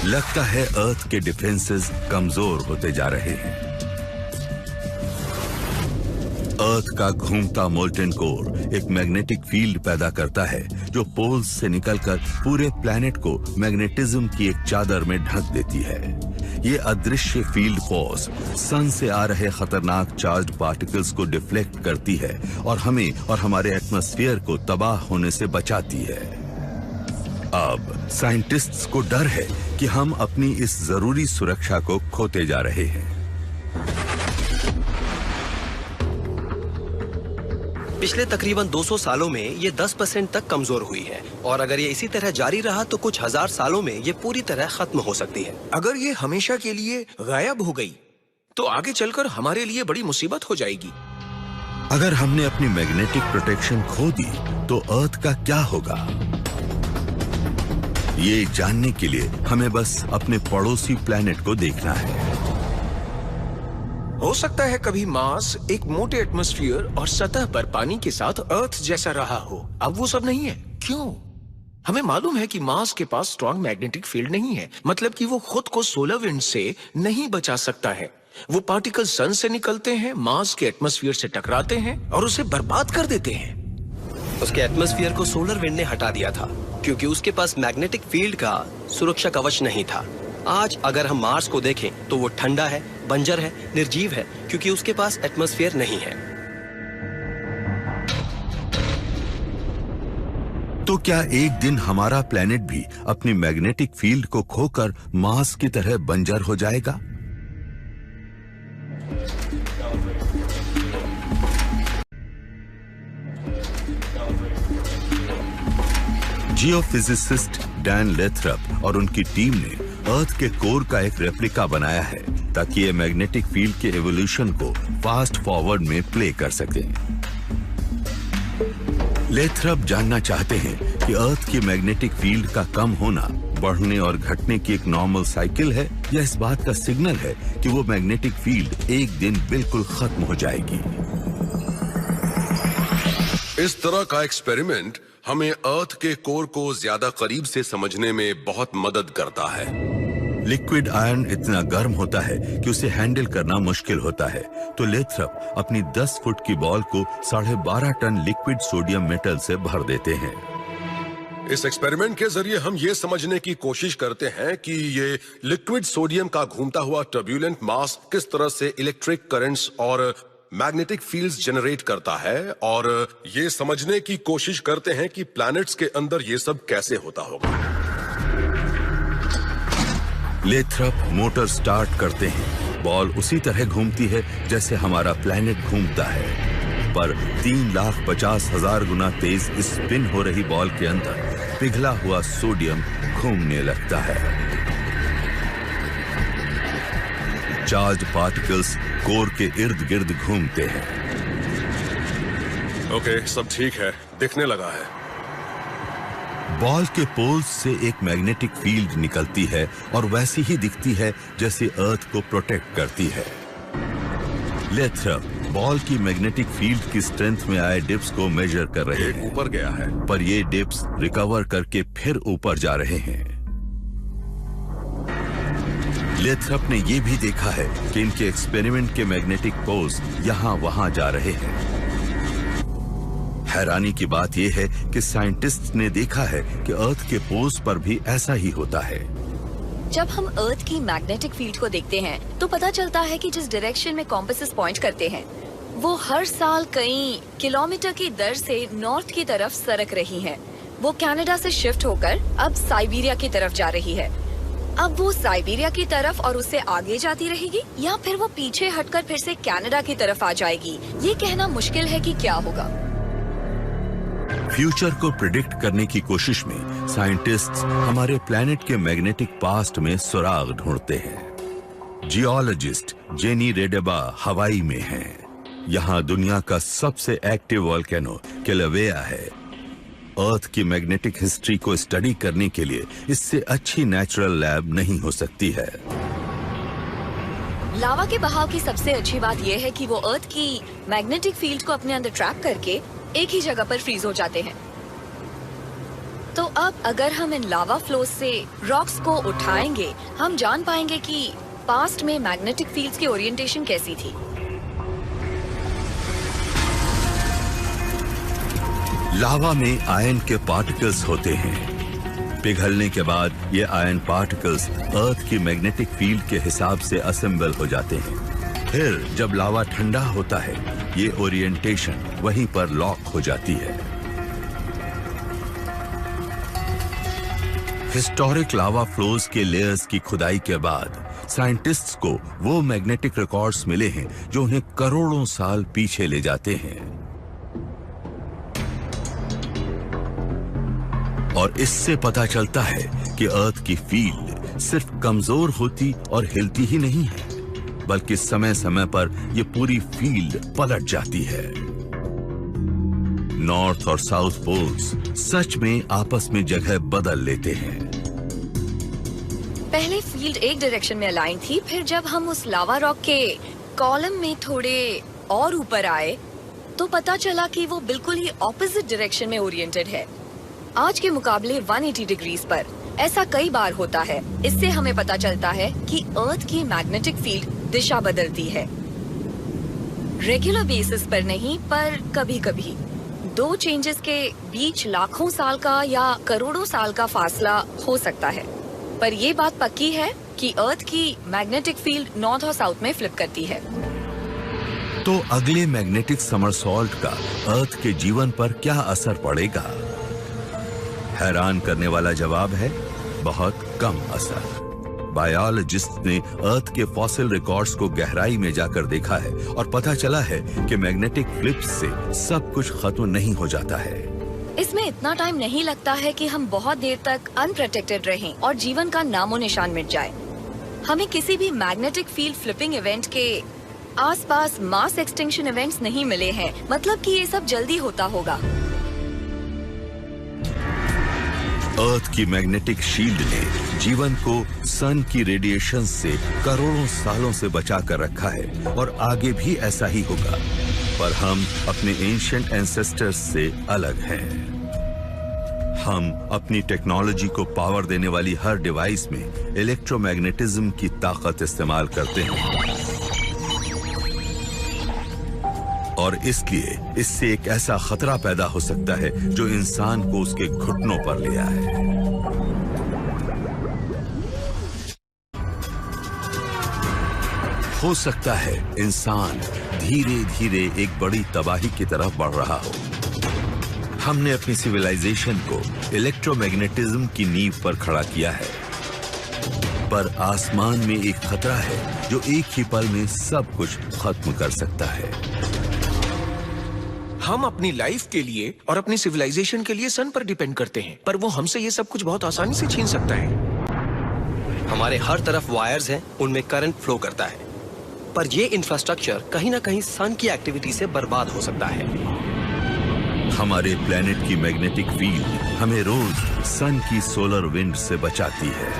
लगता है अर्थ के डिफेंसेस कमजोर होते जा रहे हैं। अर्थ का घूमता मोल्टेन कोर एक मैग्नेटिक फील्ड पैदा करता है जो पोल्स से निकलकर पूरे प्लैनेट को मैग्नेटिज्म की एक चादर में ढक देती है। ये अदृश्य फील्ड फोर्स सन से आ रहे खतरनाक चार्ज्ड पार्टिकल्स को डिफ्लेक्ट करती है और हमें और हमारे एटमॉस्फेयर को तबाह होने से बचाती है। अब साइंटिस्ट्स को डर है कि हम अपनी इस जरूरी सुरक्षा को खोते जा रहे हैं। पिछले तकरीबन 200 सालों में ये 10% तक कमजोर हुई है और अगर ये इसी तरह जारी रहा तो कुछ हजार सालों में ये पूरी तरह खत्म हो सकती है। अगर ये हमेशा के लिए गायब हो गई तो आगे चलकर हमारे लिए बड़ी मुसीबत हो जाएगी। अगर हमने अपनी मैग्नेटिक प्रोटेक्शन खो दी तो अर्थ का क्या होगा? ये जानने के लिए हमें बस अपने पड़ोसी प्लैनेट को देखना है। हो सकता है कभी मार्स एक मोटे एटमॉस्फेयर और सतह पर पानी के साथ अर्थ जैसा रहा हो। अब वो सब नहीं है। क्यों? हमें मालूम है कि मार्स के पास स्ट्रॉन्ग मैग्नेटिक फील्ड नहीं है, मतलब कि वो खुद को सोलर विंड से नहीं बचा सकता है। वो पार्टिकल सन से निकलते हैं, मार्स के एटमॉस्फेयर से टकराते हैं और उसे बर्बाद कर देते हैं। उसके एटमॉस्फेयर को सोलर विंड ने हटा दिया था क्योंकि उसके पास मैग्नेटिक फील्ड का सुरक्षा कवच नहीं था। आज अगर हम मार्स को देखें तो वो ठंडा है, बंजर है, निर्जीव है, क्योंकि उसके पास एटमॉस्फेयर नहीं है। तो क्या एक दिन हमारा प्लेनेट भी अपनी मैग्नेटिक फील्ड को खोकर मार्स की तरह बंजर हो जाएगा? जियोफिजिसिस्ट डैन लेथरप और उनकी टीम ने अर्थ के कोर का एक रेप्लिका बनाया है ताकि ये मैग्नेटिक फील्ड के एवोल्यूशन को फास्ट फॉरवर्ड में प्ले कर सकें। लेथरप जानना चाहते हैं कि अर्थ की मैग्नेटिक फील्ड का कम होना बढ़ने और घटने की एक नॉर्मल साइकिल है या इस बात का सिग्नल है कि वो मैग्नेटिक फील्ड एक दिन बिल्कुल खत्म हो जाएगी। इस तरह का एक्सपेरिमेंट हमें अर्थ के कोर को ज्यादा करीब से समझने में बहुत मदद करता है। लिक्विड आयरन इतना गर्म होता है कि उसे हैंडल करना मुश्किल होता है, तो लेथरप अपनी 10 फुट की बॉल को 12.5 टन लिक्विड सोडियम मेटल से भर देते हैं। इस एक्सपेरिमेंट के जरिए हम ये समझने की कोशिश करते हैं कि ये लिक्विड सोडियम का घूमता हुआ टर्ब्यूलेंट मास किस तरह से इलेक्ट्रिक करंट्स और मैग्नेटिक फील्ड्स जनरेट करता है, और ये समझने की कोशिश करते हैं कि प्लैनेट्स के अंदर ये सब कैसे होता होगा। लेथरप मोटर स्टार्ट करते हैं। बॉल उसी तरह घूमती है जैसे हमारा प्लैनेट घूमता है, पर 3,50,000 गुना तेज स्पिन हो रही बॉल के अंदर पिघला हुआ सोडियम घूमने लगता है। चार्ज पार्टिकल्स कोर के इर्द गिर्द घूमते हैं। ओके, सब ठीक है, दिखने लगा है। बॉल के पोल्स से एक मैग्नेटिक फील्ड निकलती है और वैसी ही दिखती है जैसे अर्थ को प्रोटेक्ट करती है। लेथरप बॉल की मैग्नेटिक फील्ड की स्ट्रेंथ में आए डिप्स को मेजर कर रहे हैं। ऊपर गया है, पर ये डिप्स रिकवर करके फिर ऊपर जा रहे हैं। लेथरप ने यह भी देखा है कि इनके एक्सपेरिमेंट के मैग्नेटिक पोल्स यहां वहां जा रहे हैं। हैरानी की बात यह है कि साइंटिस्ट ने देखा है कि अर्थ के पोल्स पर भी ऐसा ही होता है। जब हम अर्थ की मैग्नेटिक फील्ड को देखते हैं तो पता चलता है कि जिस डायरेक्शन में कॉम्पासेस पॉइंट करते हैं वो हर साल कई किलोमीटर की दर से नॉर्थ की तरफ सरक रही है। वो कनाडा से शिफ्ट होकर अब साइबेरिया की तरफ जा रही है। अब वो साइबेरिया की तरफ और उससे आगे जाती रहेगी या फिर वो पीछे हटकर फिर से कनाडा की तरफ आ जाएगी। ये कहना मुश्किल है कि क्या होगा। फ्यूचर को प्रिडिक्ट करने की कोशिश में साइंटिस्ट्स हमारे प्लैनेट के मैग्नेटिक पास्ट में सुराग ढूंढते हैं। जियोलॉजिस्ट जेनी रेडेबा हवाई में हैं। यहाँ दुनिया का सबसे एक्टिव वोल्केनो किलावेआ है। अर्थ की मैग्नेटिक हिस्ट्री को स्टडी करने के लिए इससे अच्छी नेचुरल लैब नहीं हो सकती है। लावा के बहाव की सबसे अच्छी बात यह है कि वो अर्थ की मैग्नेटिक फील्ड को अपने अंदर ट्रैप करके एक ही जगह पर फ्रीज हो जाते हैं। तो अब अगर हम इन लावा फ्लोज से रॉक्स को उठाएंगे, हम जान पाएंगे कि पास्ट में मैग्नेटिक फील्ड्स की ओरिएंटेशन कैसी थी। लावा में आयन के पार्टिकल्स होते हैं। पिघलने के बाद ये आयन पार्टिकल्स अर्थ की मैग्नेटिक फील्ड के हिसाब से असेंबल हो जाते हैं। फिर जब लावा ठंडा होता है ये ओरिएंटेशन वहीं पर लॉक हो जाती है। हिस्टोरिक लावा फ्लोज के लेयर्स की खुदाई के बाद साइंटिस्ट्स को वो मैग्नेटिक रिकॉर्ड्स मिले हैं जो उन्हें करोड़ों साल पीछे ले जाते हैं। और इससे पता चलता है कि अर्थ की फील्ड सिर्फ कमजोर होती और हिलती ही नहीं है, बल्कि समय समय पर यह पूरी फील्ड पलट जाती है। नॉर्थ और साउथ पोल्स सच में आपस में जगह बदल लेते हैं। पहले फील्ड एक डायरेक्शन में अलाइन थी, फिर जब हम उस लावा रॉक के कॉलम में थोड़े और ऊपर आए तो पता चला कि वो बिल्कुल ही ऑपोजिट डायरेक्शन में ओरिएंटेड है। आज के मुकाबले 180 डिग्रीज पर ऐसा कई बार होता है। इससे हमें पता चलता है कि अर्थ की मैग्नेटिक फील्ड दिशा बदलती है। रेगुलर बेसिस पर नहीं, पर कभी कभी दो चेंजेस के बीच लाखों साल का या करोड़ों साल का फासला हो सकता है। पर ये बात पक्की है कि अर्थ की मैग्नेटिक फील्ड नॉर्थ और साउथ में फ्लिप करती है। तो अगले मैग्नेटिक समरसॉल्ट का अर्थ के जीवन पर क्या असर पड़ेगा? हैरान करने वाला जवाब है बहुत कम असर। बायोलॉजिस्ट ने अर्थ के फॉसिल रिकॉर्ड्स को गहराई में जाकर देखा है और पता चला है कि मैग्नेटिक फ्लिप्स से सब कुछ खत्म नहीं हो जाता है। इसमें इतना टाइम नहीं लगता है कि हम बहुत देर तक अनप्रोटेक्टेड रहें और जीवन का नामो निशान मिट जाए। हमें किसी भी मैग्नेटिक फील्ड फ्लिपिंग इवेंट के आसपास मास एक्सटिंक्शन इवेंट्स नहीं मिले हैं, मतलब कि ये सब जल्दी होता होगा। अर्थ की मैग्नेटिक शील्ड ने जीवन को सन की रेडिएशन से करोड़ों सालों से बचा कर रखा है और आगे भी ऐसा ही होगा। पर हम अपने एंशिएंट एंसेस्टर्स से अलग हैं। हम अपनी टेक्नोलॉजी को पावर देने वाली हर डिवाइस में इलेक्ट्रोमैग्नेटिज्म की ताकत इस्तेमाल करते हैं और इसलिए इससे एक ऐसा खतरा पैदा हो सकता है जो इंसान को उसके घुटनों पर ले आए। हो सकता है इंसान धीरे धीरे एक बड़ी तबाही की तरफ बढ़ रहा हो। हमने अपनी सिविलाइजेशन को इलेक्ट्रोमैग्नेटिज्म की नींव पर खड़ा किया है, पर आसमान में एक खतरा है जो एक ही पल में सब कुछ खत्म कर सकता है। हम अपनी लाइफ के लिए और अपनी सिविलाइजेशन के लिए सन पर डिपेंड करते हैं, पर वो हमसे ये सब कुछ बहुत आसानी से छीन सकता है। हमारे हर तरफ वायर्स हैं, उनमें करंट फ्लो करता है, पर ये इंफ्रास्ट्रक्चर कहीं ना कहीं सन की एक्टिविटी से बर्बाद हो सकता है। हमारे प्लेनेट की मैग्नेटिक फील्ड हमें रोज सन की सोलर विंड से बचाती है,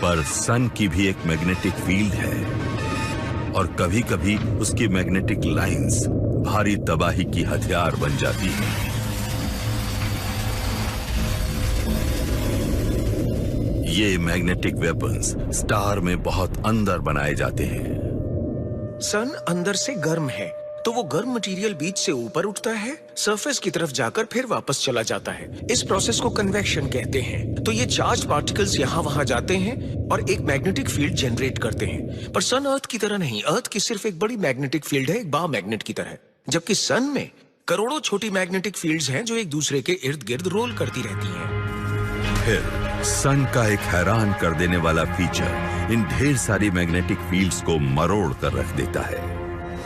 पर सन की भी एक मैग्नेटिक फील्ड है और कभी कभी उसकी मैग्नेटिक लाइंस भारी तबाही की हथियार बन जाती है। ये मैग्नेटिक वेपन्स स्टार में बहुत अंदर बनाए जाते हैं। सन अंदर से गर्म है, तो वो गर्म मटेरियल बीच से ऊपर उठता है, सरफेस की तरफ जाकर फिर वापस चला जाता है। इस प्रोसेस को कन्वेक्शन कहते हैं। तो ये चार्ज पार्टिकल्स यहाँ वहाँ जाते हैं और एक मैग्नेटिक फील्ड जनरेट करते हैं। पर सन अर्थ की तरह नहीं, अर्थ की सिर्फ एक बड़ी मैग्नेटिक फील्ड है, एक बा मैग्नेट की तरह, जबकि सन में करोड़ों छोटी मैग्नेटिक फील्ड्स हैं जो एक दूसरे के इर्द गिर्द रोल करती रहती हैं। फिर सन का एक हैरान कर देने वाला फीचर इन ढेर सारी मैग्नेटिक फील्ड्स को मरोड़ कर रख देता है।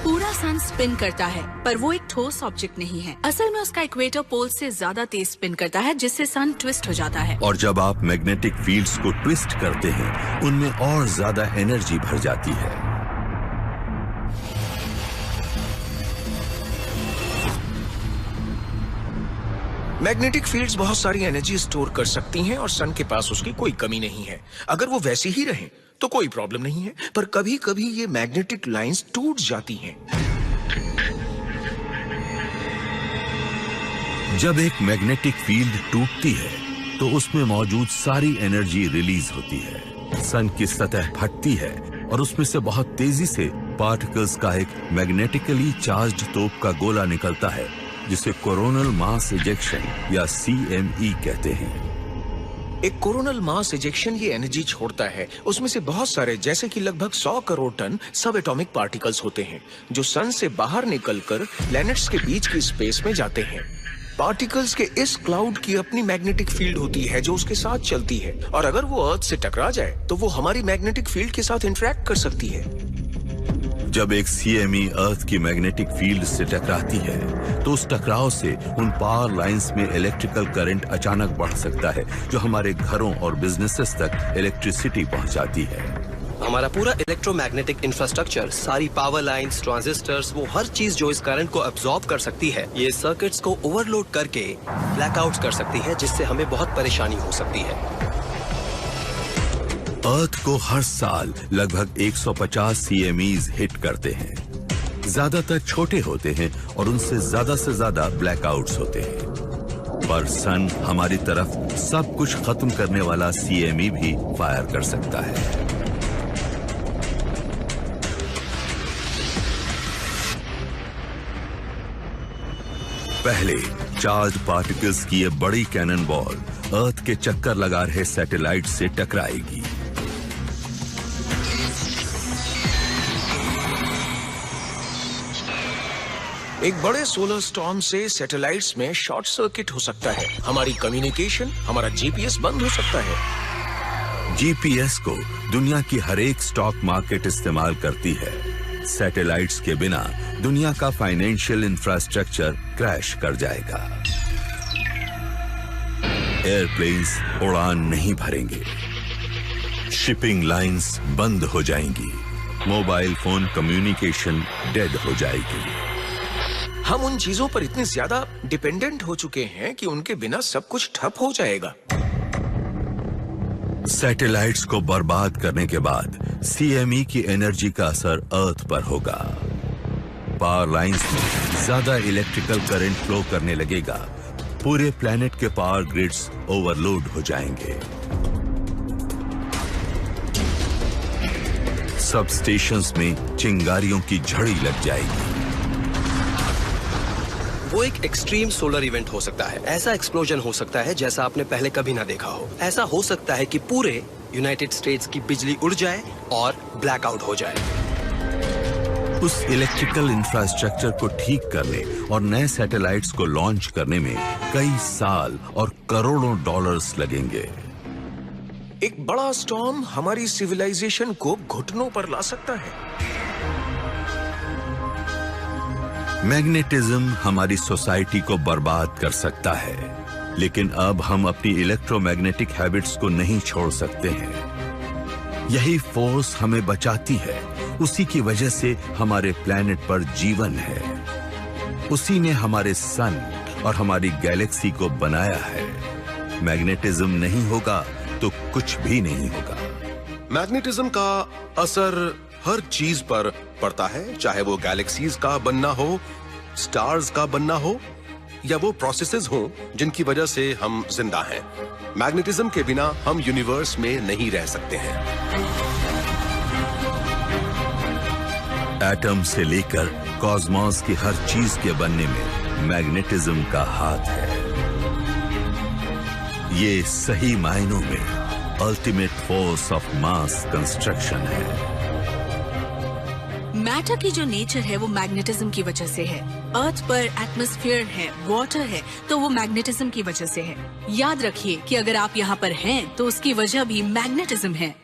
पूरा सन स्पिन करता है, पर वो एक ठोस ऑब्जेक्ट नहीं है। असल में उसका इक्वेटर पोल से ज्यादा तेज स्पिन करता है, जिससे सन ट्विस्ट हो जाता है। और जब आप मैग्नेटिक फील्ड्स को ट्विस्ट करते हैं, उनमें और ज्यादा एनर्जी भर जाती है। मैग्नेटिक फील्ड्स बहुत सारी एनर्जी स्टोर कर सकती हैं और सन के पास उसकी कोई कमी नहीं है। अगर वो वैसी ही रहें तो कोई प्रॉब्लम नहीं है, पर कभी कभी ये मैग्नेटिक लाइंस टूट जाती हैं। जब एक मैग्नेटिक फील्ड टूटती है तो उसमें मौजूद सारी एनर्जी रिलीज होती है। सन की सतह फटती है और उसमें से बहुत तेजी से पार्टिकल्स का एक मैग्नेटिकली चार्ज्ड तोप का गोला निकलता है, जिसे कोरोनल मास इजेक्शन या CME कहते हैं। एक कोरोनल मास इजेक्शन ये एनर्जी छोड़ता है। उसमें से बहुत सारे, जैसे कि लगभग 100 करोड़ टन सब एटॉमिक पार्टिकल्स होते हैं, जो सन से बाहर निकलकर प्लैनेट्स के बीच की स्पेस में जाते हैं। पार्टिकल्स के इस क्लाउड की अपनी मैग्नेटिक फील्ड होती है जो उसके साथ चलती है, और अगर वो अर्थ से टकरा जाए तो वो हमारी मैग्नेटिक फील्ड के साथ इंटरेक्ट कर सकती है। जब एक CME अर्थ की मैग्नेटिक फील्ड से टकराती है तो उस टकराव से उन पावर लाइंस में इलेक्ट्रिकल करंट अचानक बढ़ सकता है, जो हमारे घरों और बिजनेसेस तक इलेक्ट्रिसिटी पहुंचाती है। हमारा पूरा इलेक्ट्रोमैग्नेटिक इंफ्रास्ट्रक्चर, सारी पावर लाइंस, ट्रांजिस्टर्स, वो हर चीज जो इस करंट को अब्सॉर्ब कर सकती है, ये सर्किट्स को ओवरलोड करके ब्लैकआउट्स कर सकती है, जिससे हमें बहुत परेशानी हो सकती है। अर्थ को हर साल लगभग 150 CMEs हिट करते हैं। ज्यादातर छोटे होते हैं और उनसे ज्यादा ब्लैकआउट्स होते हैं, पर सन हमारी तरफ सब कुछ खत्म करने वाला CME भी फायर कर सकता है। पहले चार्ज पार्टिकल्स की ये बड़ी कैनन बॉल अर्थ के चक्कर लगा रहे सैटेलाइट से टकराएगी। एक बड़े सोलर स्टॉर्म से सैटेलाइट्स में शॉर्ट सर्किट हो सकता है। हमारी कम्युनिकेशन, हमारा जीपीएस बंद हो सकता है। जीपीएस को दुनिया की हर एक स्टॉक मार्केट इस्तेमाल करती है। सैटेलाइट्स के बिना दुनिया का फाइनेंशियल इंफ्रास्ट्रक्चर क्रैश कर जाएगा। एयरप्लेन्स उड़ान नहीं भरेंगे, शिपिंग लाइंस बंद हो जाएंगी, मोबाइल फोन कम्युनिकेशन डेड हो जाएगी। हम उन चीजों पर इतने ज्यादा डिपेंडेंट हो चुके हैं कि उनके बिना सब कुछ ठप हो जाएगा। सैटेलाइट्स को बर्बाद करने के बाद सीएमई की एनर्जी का असर अर्थ पर होगा। पावर लाइंस में ज्यादा इलेक्ट्रिकल करंट फ्लो करने लगेगा। पूरे प्लेनेट के पावर ग्रिड्स ओवरलोड हो जाएंगे। सब स्टेशंस में चिंगारियों की झड़ी लग जाएगी। वो एक एक्सट्रीम सोलर इवेंट हो सकता है। ऐसा एक्सप्लोजन हो सकता है जैसा आपने पहले कभी ना देखा हो। ऐसा हो सकता है कि पूरे यूनाइटेड स्टेट्स की बिजली उड़ जाए और ब्लैकआउट हो जाए। उस इलेक्ट्रिकल इंफ्रास्ट्रक्चर को ठीक करने और नए सैटेलाइट्स को लॉन्च करने में कई साल और करोड़ों डॉलर्स लगेंगे। एक बड़ा स्टॉर्म हमारी सिविलाइजेशन को घुटनों पर ला सकता है। मैग्नेटिज्म हमारी सोसाइटी को बर्बाद कर सकता है, लेकिन अब हम अपनी इलेक्ट्रोमैग्नेटिक हैबिट्स को नहीं छोड़ सकते हैं। यही फोर्स हमें बचाती है। उसी की वजह से हमारे प्लेनेट पर जीवन है। उसी ने हमारे सन और हमारी गैलेक्सी को बनाया है। मैग्नेटिज्म नहीं होगा तो कुछ भी नहीं होगा। मैग्नेटिज्म का असर हर चीज पर पड़ता है, चाहे वो गैलेक्सीज का बनना हो, स्टार्स का बनना हो, या वो प्रोसेसेस हो जिनकी वजह से हम जिंदा हैं। मैग्नेटिज्म के बिना हम यूनिवर्स में नहीं रह सकते हैं। एटम से लेकर कॉस्मॉस की हर चीज के बनने में मैग्नेटिज्म का हाथ है। ये सही मायनों में ultimate force of mass construction है। मैटर की जो नेचर है वो मैग्नेटिज्म की वजह से है। अर्थ पर एटमॉस्फेयर है, वाटर है, तो वो मैग्नेटिज्म की वजह से है। याद रखिए कि अगर आप यहाँ पर हैं तो उसकी वजह भी मैग्नेटिज्म है।